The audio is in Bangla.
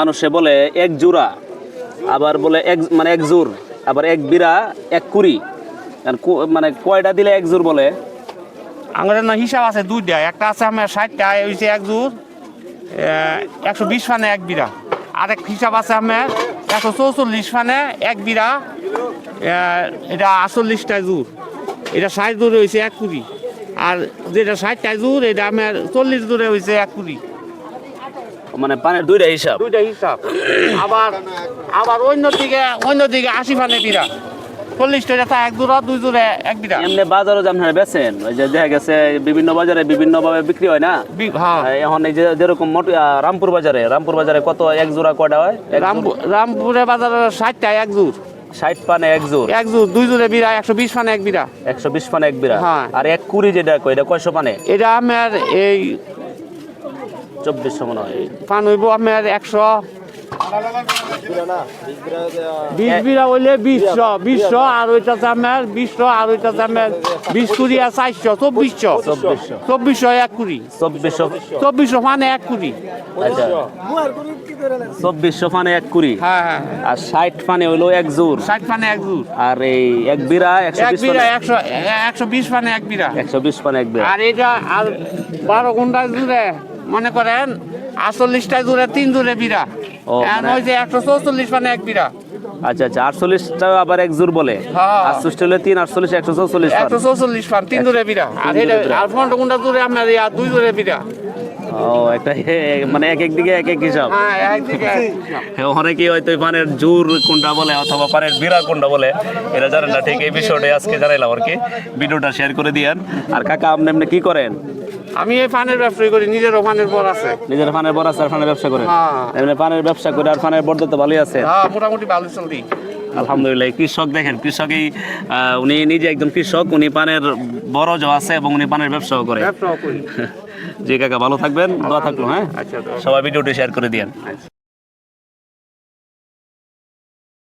মানুষে বলে এক জোড়া, আবার বলে এক মানে এক জোর, আবার এক বিরা এক কুড়ি। মানে কয়টা দিলে এক জোর বলে? আমার না হিসাব আছে দুইটা, একটা আছে আমার 60টা হইছে এক জোর 120 ফানে এক বিরা, আরেক হিসাব আছে আমার 144 ফানে এক বিরা, এটা 48টা জোর, এটা 60 জোরে হয়েছে এক কুড়ি, আর যেটা 60টা জোর এটা আমার 40 জোরে হয়েছে এক কুড়ি। মানে পানের দুইটা হিসাব। দুইটা হিসাব। আবার আবার অন্যদিকে 80 ফানে বিরা, 40টা তা এক জোড়া, দুই জোড়ে এক বিরা। এমনি বাজারও যে আপনারা বেচেন, ওই যে দেখা গেছে বিভিন্ন বাজারে বিভিন্ন ভাবে বিক্রি হয় না? হ্যাঁ, এখন এই যে যেরকম রামপুর বাজারে কত এক জোড়া কয়টা হয়? রামপুরে বাজারে 60টা এক জোর, 60 পানে এক জোর, এক জোর দুই জোরে বিরা, 120 ফানে এক বিরা। 120 পানে এক বিরা। হ্যাঁ। আর এক কুড়ি যেটা কই, এটা কয়শো পানে? এটা আমার এই 2400 মনে হয়। পান হইব আমার 100 20 বিরা হইলে 20 আর ওইটাতে আমার 20, আর ওইটাতে আমার 20 কুড়ি আর 400, 2400 এক কুড়ি, 2400 মানে এক কুড়ি। আচ্ছা, 2400 ফানে এক কুড়ি। হ্যাঁ হ্যাঁ, আর 60 ফানে হইলো এক জোর, 60 ফানে এক জোর। আর এই এক বিরা এক 120 বিরা ফানে 120 ফানে এক বিরা। 120 ফানে এক বিরা। আর এটা আর 12 ঘন্টা জুড়ে মনে করেন 48টা জুড়ে 3 জুড়ে বিরা, ও, আর মানে- ওই যে 144 ফানে এক বিরা। আচ্ছা আচ্ছা, 48টা আবার এক জোর বলে। হ্যাঁ। 68 হলে 3, 48 144 ফান। 144 ফান 3 জুড়ে বিরা। আর এটা জোড়ে বিরা। আর 15 ঘন্টা জুড়ে আমার ইয়া 2 জুড়ে বিরা। ও, একটা মানে এক দিকে এক এক হিসাব। হ্যাঁ, একদিকে অনেকেই হয়তো এই পানের জোর কোনটা বলে অথবা পানের বিরা কোনটা বলে এটা জানেন না। ঠিক এই বিষয়টাই আজকে জানাইলাম আর কি। ভিডিওটা শেয়ার করে দিয়েন। আর কাকা আপনি এমনি কি করেন? আমি এই পানের ব্যবসা করি, নিজেরও পানের বর আছে। নিজের পানের বড় আছে আর পানের ব্যবসা করেন? হ্যাঁ। এমনি পানের ব্যবসা করে আর পানের বড় তো ভালোই আছে। হ্যাঁ, মোটামুটি ভালো চলতি। আলহামদুলিল্লাহ। কৃষক দেখেন, কৃষকই উনি নিজে একজন কৃষক, উনি পানের বরজ আছে এবং উনি পানের ব্যবসাও করে। ব্যবসাও করি। জি কাকা, ভালো থাকবেন, দোয়া থাকলো। হ্যাঁ, আচ্ছা, সবাই ভিডিওটি শেয়ার করে দিয়েন।